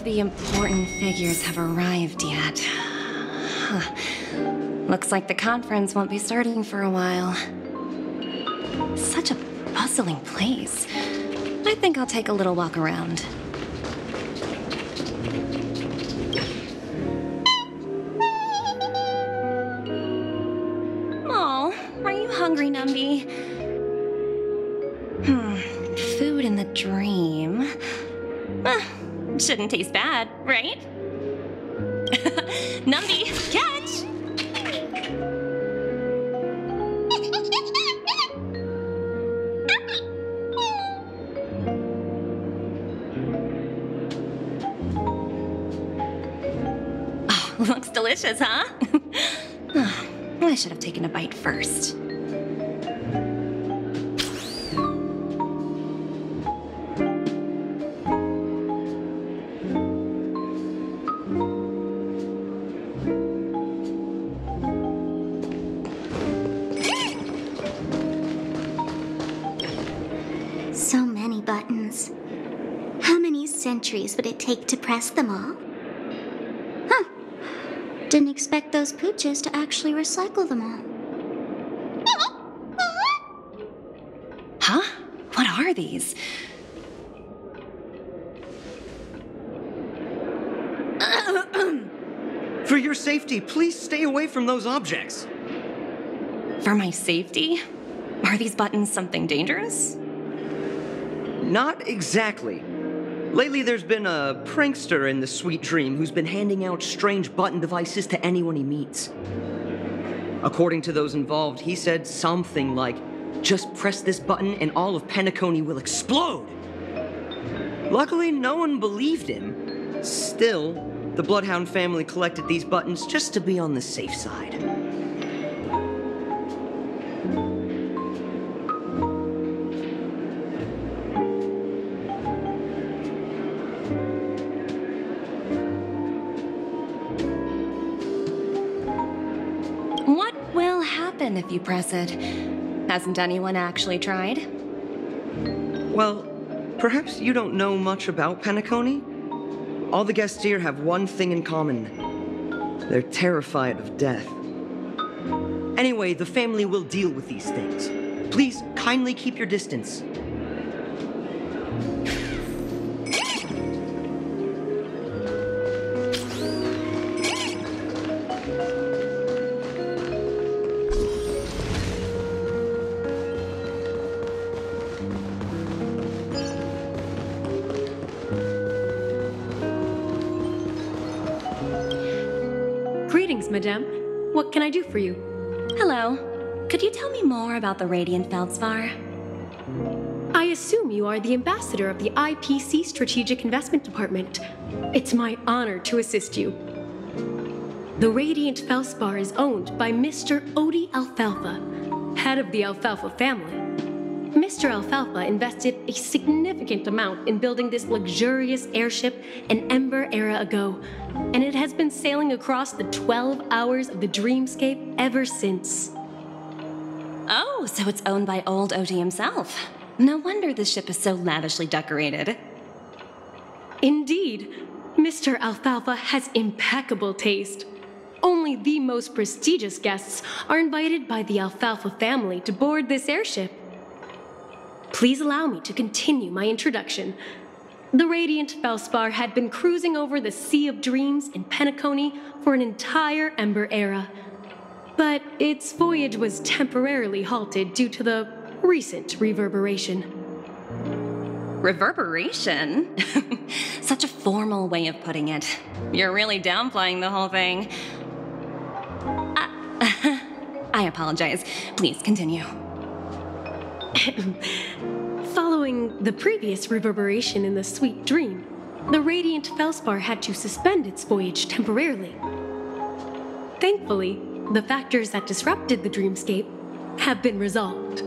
the important figures have arrived yet. Huh. Looks like the conference won't be starting for a while. Such a bustling place. I think I'll take a little walk around. Oh, are you hungry, Numby? Food in the dream. Shouldn't taste bad, right? Numby, catch! Oh, looks delicious, huh? I should have taken a bite first. So many buttons. How many centuries would it take to press them all? Huh. Didn't expect those pooches to actually recycle them all. Huh? What are these? For your safety, please stay away from those objects. For my safety? Are these buttons something dangerous? Not exactly. Lately, there's been a prankster in the Sweet Dream who's been handing out strange button devices to anyone he meets. According to those involved, he said something like, "Just press this button and all of Penacony will explode." Luckily, no one believed him. Still, the Bloodhound family collected these buttons just to be on the safe side. What will happen if you press it? Hasn't anyone actually tried? Well, perhaps you don't know much about Penacony? All the guests here have one thing in common. They're terrified of death. Anyway, the family will deal with these things. Please kindly keep your distance. Greetings, madame. What can I do for you? Hello. Could you tell me more about the Radiant Feldspar? I assume you are the ambassador of the IPC Strategic Investment Department. It's my honor to assist you. The Radiant Feldspar is owned by Mr. Odie Alfalfa, head of the Alfalfa family. Mr. Alfalfa invested a significant amount in building this luxurious airship an Ember era ago, and it has been sailing across the 12 hours of the dreamscape ever since. Oh, so it's owned by old Odie himself. No wonder this ship is so lavishly decorated. Indeed, Mr. Alfalfa has impeccable taste. Only the most prestigious guests are invited by the Alfalfa family to board this airship. Please allow me to continue my introduction. The Radiant Feldspar had been cruising over the Sea of Dreams in Penacony for an entire Ember era. But its voyage was temporarily halted due to the recent reverberation. Reverberation? Such a formal way of putting it. You're really downplaying the whole thing. I apologize. Please continue. Following the previous reverberation in the Sweet Dream, the Radiant Feldspar had to suspend its voyage temporarily. Thankfully, the factors that disrupted the dreamscape have been resolved.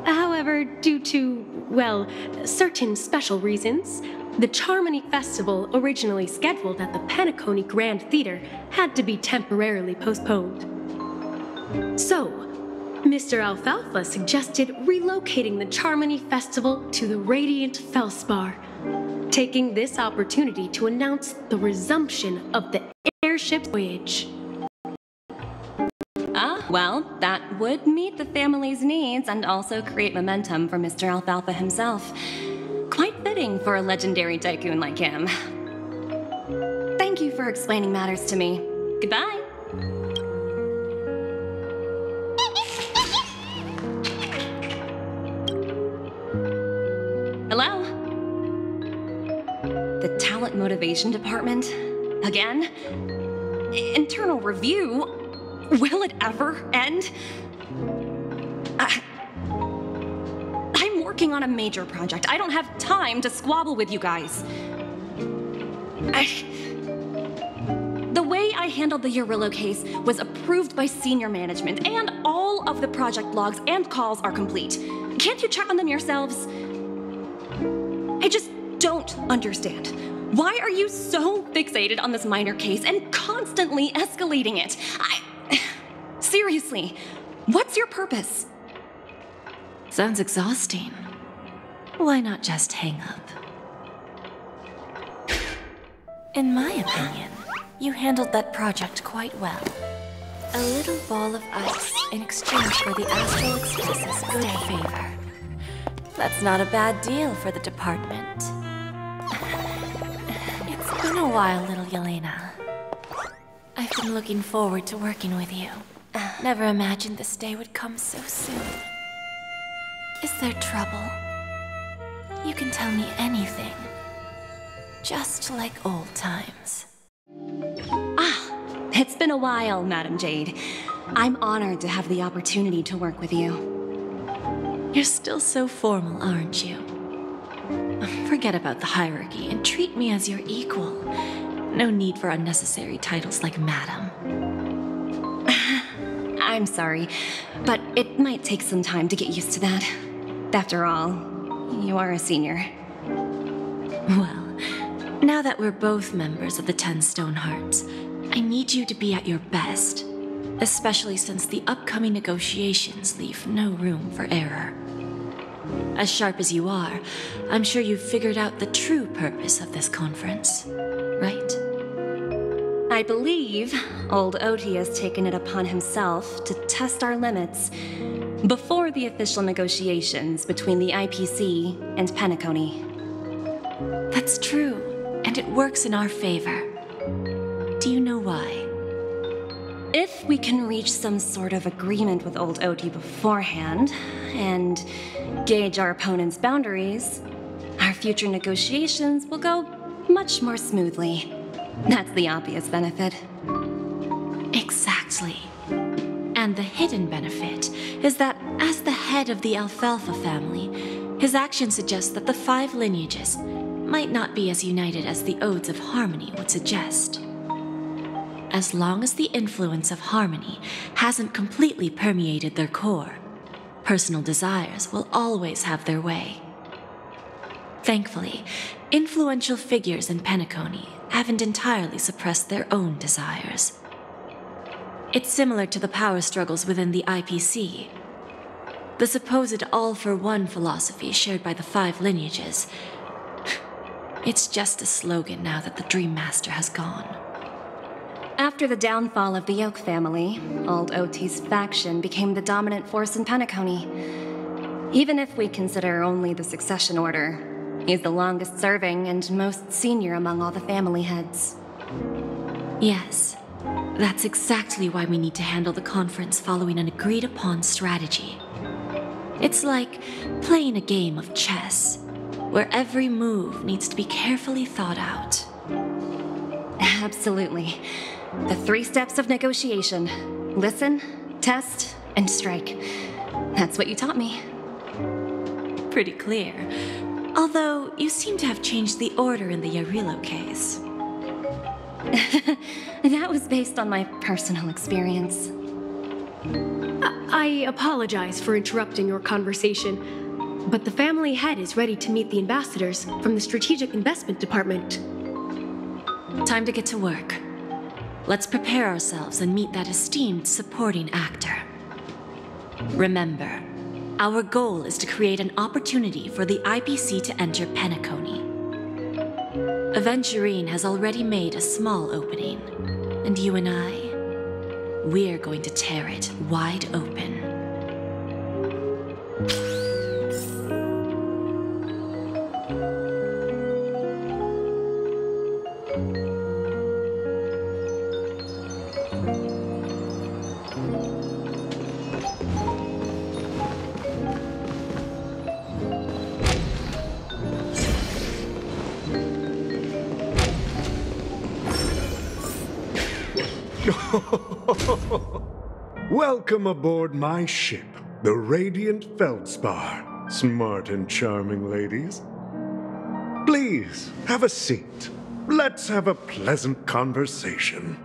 However, due to, well, certain special reasons, the Charmony Festival originally scheduled at the Penacony Grand Theater had to be temporarily postponed. So, Mr. Alfalfa suggested relocating the Charmony Festival to the Radiant Feldspar. taking this opportunity to announce the resumption of the airship voyage. Ah, well, that would meet the family's needs and also create momentum for Mr. Alfalfa himself. Quite fitting for a legendary tycoon like him. Thank you for explaining matters to me. Goodbye. Hello? The Talent Motivation Department? Again? Internal review? Will it ever end? I'm working on a major project. I don't have time to squabble with you guys. The way I handled the Urillo case was approved by senior management, and all of the project logs and calls are complete. Can't you check on them yourselves? I just don't understand. Why are you so fixated on this minor case and constantly escalating it? Seriously, what's your purpose? Sounds exhausting. Why not just hang up? In my opinion, you handled that project quite well. A little ball of ice in exchange for the Astral Express's good favor. That's not a bad deal for the department. It's been a while, little Yelena. I've been looking forward to working with you. Never imagined this day would come so soon. Is there trouble? You can tell me anything. Just like old times. Ah, it's been a while, Madam Jade. I'm honored to have the opportunity to work with you. You're still so formal, aren't you? Forget about the hierarchy and treat me as your equal. No need for unnecessary titles like Madam. I'm sorry, but it might take some time to get used to that. After all, you are a senior. Well, now that we're both members of the 10 Stone Hearts, I need you to be at your best, especially since the upcoming negotiations leave no room for error. As sharp as you are, I'm sure you've figured out the true purpose of this conference, right? I believe old Oti has taken it upon himself to test our limits before the official negotiations between the IPC and Penacony. That's true, and it works in our favor. Do you know why? If we can reach some sort of agreement with old Oti beforehand, and gauge our opponent's boundaries, our future negotiations will go much more smoothly. That's the obvious benefit. Exactly. And the hidden benefit is that as the head of the Alfalfa family, his actions suggest that the 5 lineages might not be as united as the Odes of Harmony would suggest. As long as the influence of Harmony hasn't completely permeated their core, personal desires will always have their way. Thankfully, influential figures in Penacony haven't entirely suppressed their own desires. It's similar to the power struggles within the IPC. The supposed all-for-one philosophy shared by the 5 lineages. It's just a slogan now that the Dream Master has gone. After the downfall of the Yoke family, old Oti's faction became the dominant force in Penacony. Even if we consider only the succession order, he's the longest serving and most senior among all the family heads. Yes, that's exactly why we need to handle the conference following an agreed-upon strategy. It's like playing a game of chess, where every move needs to be carefully thought out. Absolutely. The 3 steps of negotiation. Listen, test, and strike. That's what you taught me. Pretty clear. Although, you seem to have changed the order in the Urillo case. That was based on my personal experience. I apologize for interrupting your conversation, but the family head is ready to meet the ambassadors from the Strategic Investment Department. Time to get to work. Let's prepare ourselves and meet that esteemed supporting actor. Remember, our goal is to create an opportunity for the IPC to enter Penacony. Aventurine has already made a small opening, and you and we're going to tear it wide open. Welcome aboard my ship, the Radiant Feldspar. Smart and charming ladies. Please, have a seat. Let's have a pleasant conversation.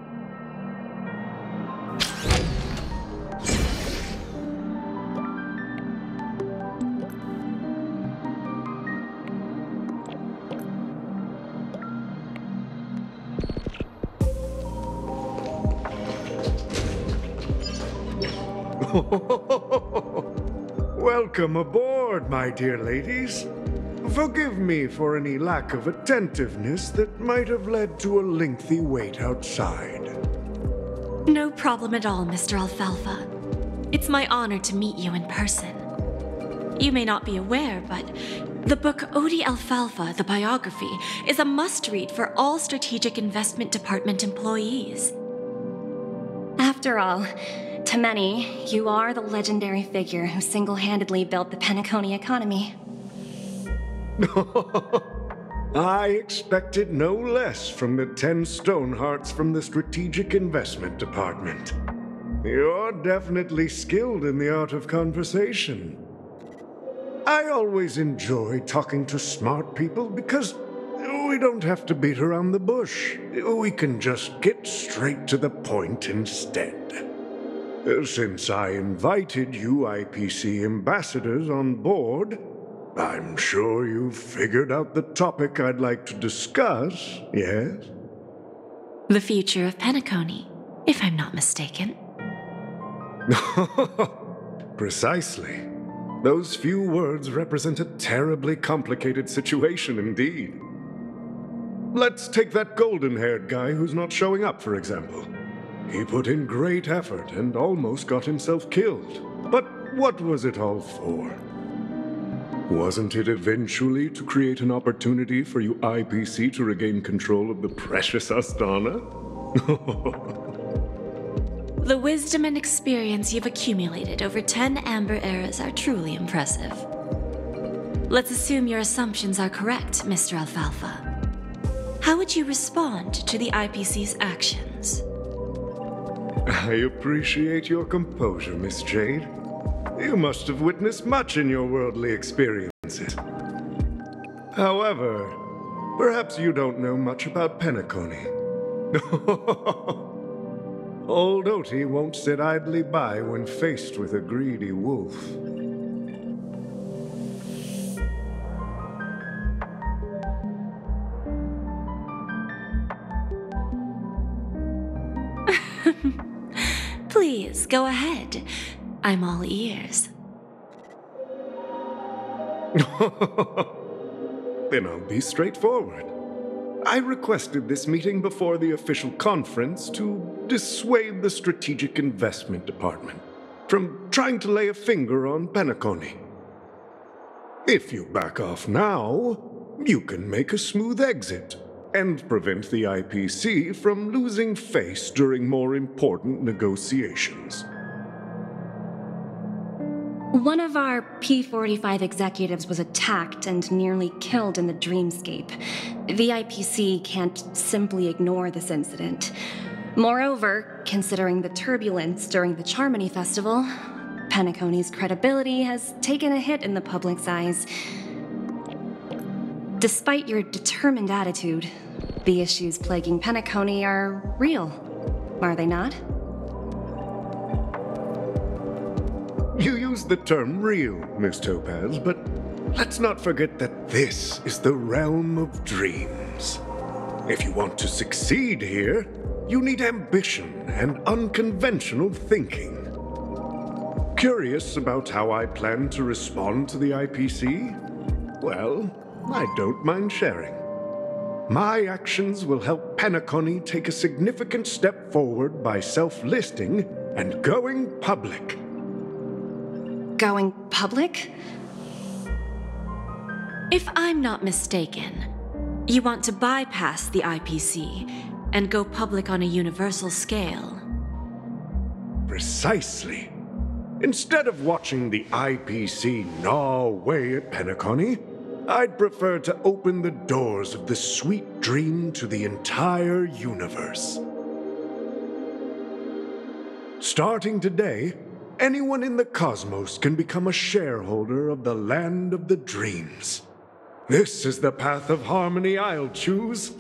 Welcome aboard, my dear ladies. Forgive me for any lack of attentiveness that might have led to a lengthy wait outside. No problem at all, Mr. Alfalfa. It's my honor to meet you in person. You may not be aware, but the book Odi Alfalfa, the biography, is a must-read for all Strategic Investment Department employees. After all, to many, you are the legendary figure who single-handedly built the Penacony economy. I expected no less from the 10 Stonehearts from the Strategic Investment Department. You're definitely skilled in the art of conversation. I always enjoy talking to smart people because we don't have to beat around the bush. We can just get straight to the point instead. Since I invited you IPC ambassadors on board, I'm sure you've figured out the topic I'd like to discuss, yes? The future of Penacony, if I'm not mistaken. Precisely. Those few words represent a terribly complicated situation indeed. Let's take that golden-haired guy who's not showing up, for example. He put in great effort and almost got himself killed. But what was it all for? Wasn't it eventually to create an opportunity for you IPC to regain control of the precious Astana? The wisdom and experience you've accumulated over 10 Amber Eras are truly impressive. Let's assume your assumptions are correct, Mr. Alfalfa. How would you respond to the IPC's actions? I appreciate your composure, Miss Jade. You must have witnessed much in your worldly experiences. However, perhaps you don't know much about Penacony. Old Oti won't sit idly by when faced with a greedy wolf. Please, go ahead. I'm all ears. Then I'll be straightforward. I requested this meeting before the official conference to dissuade the Strategic Investment Department from trying to lay a finger on Penacony. If you back off now, you can make a smooth exit and prevent the IPC from losing face during more important negotiations. One of our P-45 executives was attacked and nearly killed in the dreamscape. The IPC can't simply ignore this incident. Moreover, considering the turbulence during the Charmony Festival, Penacony's credibility has taken a hit in the public's eyes. Despite your determined attitude, the issues plaguing Penacony are real, are they not? You used the term real, Miss Topaz, but let's not forget that this is the realm of dreams. If you want to succeed here, you need ambition and unconventional thinking. Curious about how I plan to respond to the IPC? Well, I don't mind sharing. My actions will help Penacony take a significant step forward by self-listing and going public. Going public? If I'm not mistaken, you want to bypass the IPC and go public on a universal scale. Precisely. Instead of watching the IPC gnaw away at Penacony, I'd prefer to open the doors of the sweet dream to the entire universe. Starting today, anyone in the cosmos can become a shareholder of the land of the dreams. This is the path of harmony I'll choose.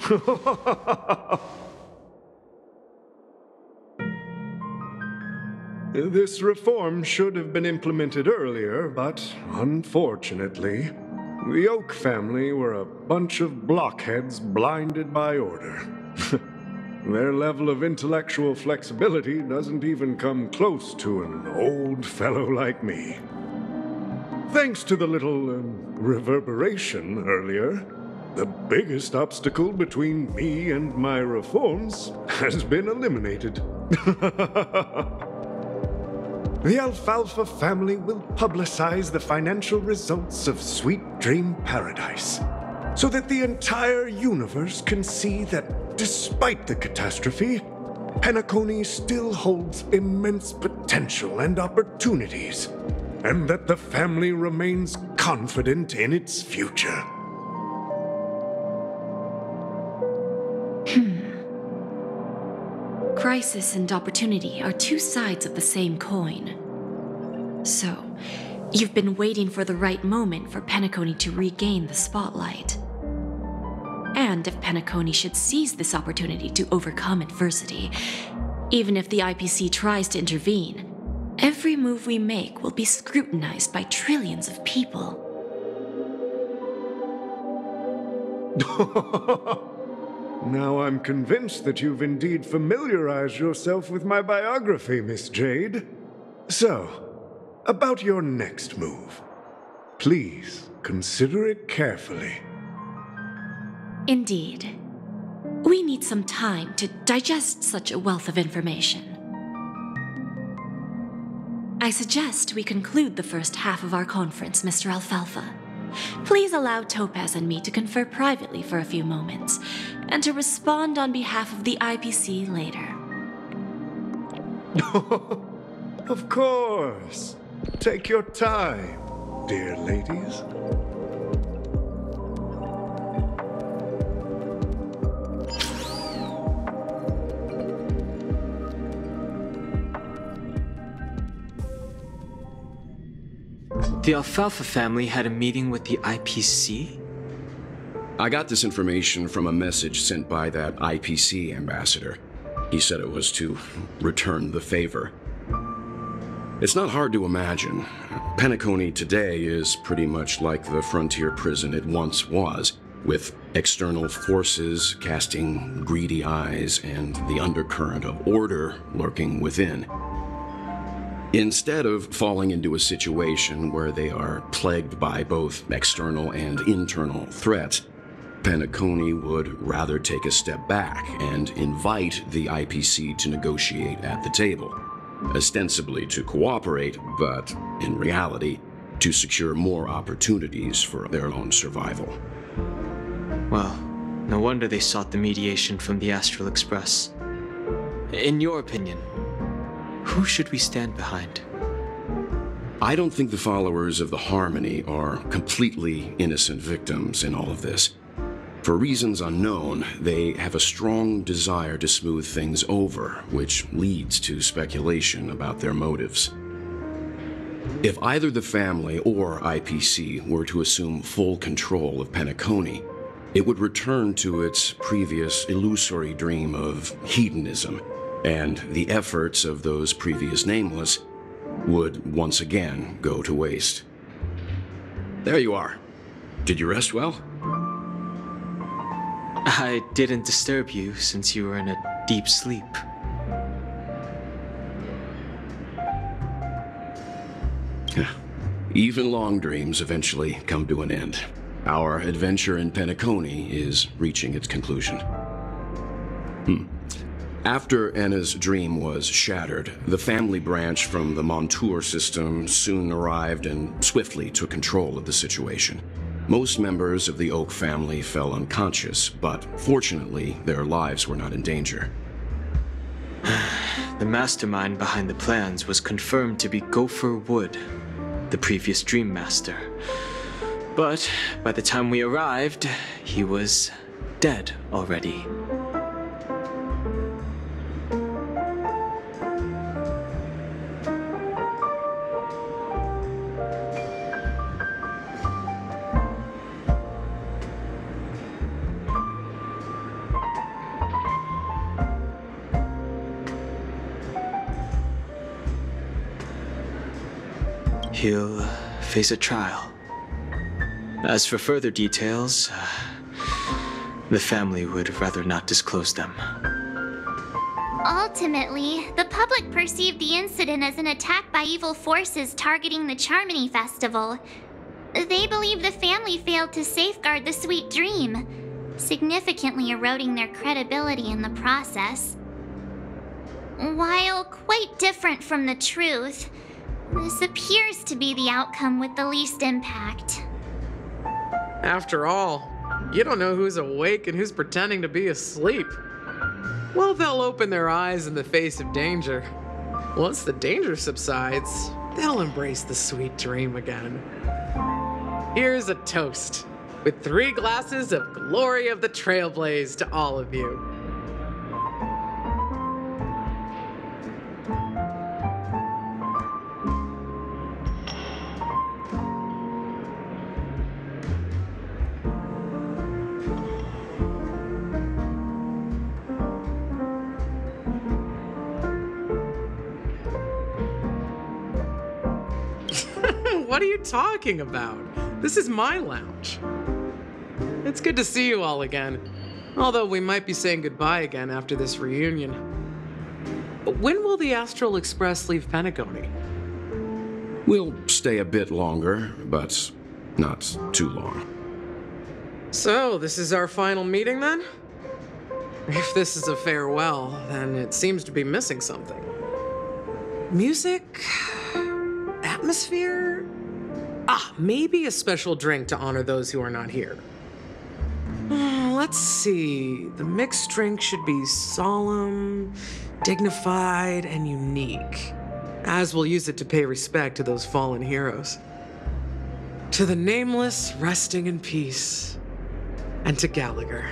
This reform should have been implemented earlier, but unfortunately, the Oak family were a bunch of blockheads blinded by order. Their level of intellectual flexibility doesn't even come close to an old fellow like me. Thanks to the little reverberation earlier, the biggest obstacle between me and my reforms has been eliminated. The Alfalfa family will publicize the financial results of Sweet Dream Paradise, so that the entire universe can see that despite the catastrophe, Penacony still holds immense potential and opportunities, and that the family remains confident in its future. Crisis and opportunity are two sides of the same coin. So, you've been waiting for the right moment for Penacony to regain the spotlight. And if Penacony should seize this opportunity to overcome adversity, even if the IPC tries to intervene, every move we make will be scrutinized by trillions of people. Now I'm convinced that you've indeed familiarized yourself with my biography, Miss Jade. So, about your next move. Please consider it carefully. Indeed. We need some time to digest such a wealth of information. I suggest we conclude the first half of our conference, Mr. Alfalfa. Please allow Topaz and me to confer privately for a few moments, and to respond on behalf of the IPC later. Of course. Take your time, dear ladies. The Alfalfa family had a meeting with the IPC? I got this information from a message sent by that IPC ambassador. He said it was to return the favor. It's not hard to imagine. Penacony today is pretty much like the frontier prison it once was, with external forces casting greedy eyes and the undercurrent of order lurking within. Instead of falling into a situation where they are plagued by both external and internal threats, Penacony would rather take a step back and invite the IPC to negotiate at the table, ostensibly to cooperate, but in reality, to secure more opportunities for their own survival. Well, no wonder they sought the mediation from the Astral Express. In your opinion, who should we stand behind? I don't think the followers of the Harmony are completely innocent victims in all of this. For reasons unknown, they have a strong desire to smooth things over, which leads to speculation about their motives. If either the family or IPC were to assume full control of Penacony, it would return to its previous illusory dream of hedonism, and the efforts of those previous nameless would once again go to waste. There you are. Did you rest well? I didn't disturb you since you were in a deep sleep. Even long dreams eventually come to an end. Our adventure in Penacony is reaching its conclusion. After Anna's dream was shattered, the family branch from the Montour system soon arrived and swiftly took control of the situation. Most members of the Oak family fell unconscious, but fortunately, their lives were not in danger. The mastermind behind the plans was confirmed to be Gopher Wood, the previous Dream Master. But by the time we arrived, he was dead already. He'll face a trial. As for further details, the family would rather not disclose them. Ultimately, the public perceived the incident as an attack by evil forces targeting the Charmony Festival. They believe the family failed to safeguard the sweet dream, significantly eroding their credibility in the process. While quite different from the truth, this appears to be the outcome with the least impact. After all, you don't know who's awake and who's pretending to be asleep. Well, they'll open their eyes in the face of danger. Once the danger subsides, they'll embrace the sweet dream again. Here's a toast, with 3 glasses of Glory of the Trailblaze to all of you. What are you talking about? This is my lounge. It's good to see you all again, although we might be saying goodbye again after this reunion. When will the Astral Express leave Penacony? We'll stay a bit longer, but not too long. So, this is our final meeting then? If this is a farewell, then it seems to be missing something. Music? Atmosphere? Maybe a special drink to honor those who are not here. Let's see. The mixed drink should be solemn, dignified, and unique, as we'll use it to pay respect to those fallen heroes. To the nameless, resting in peace, and to Gallagher.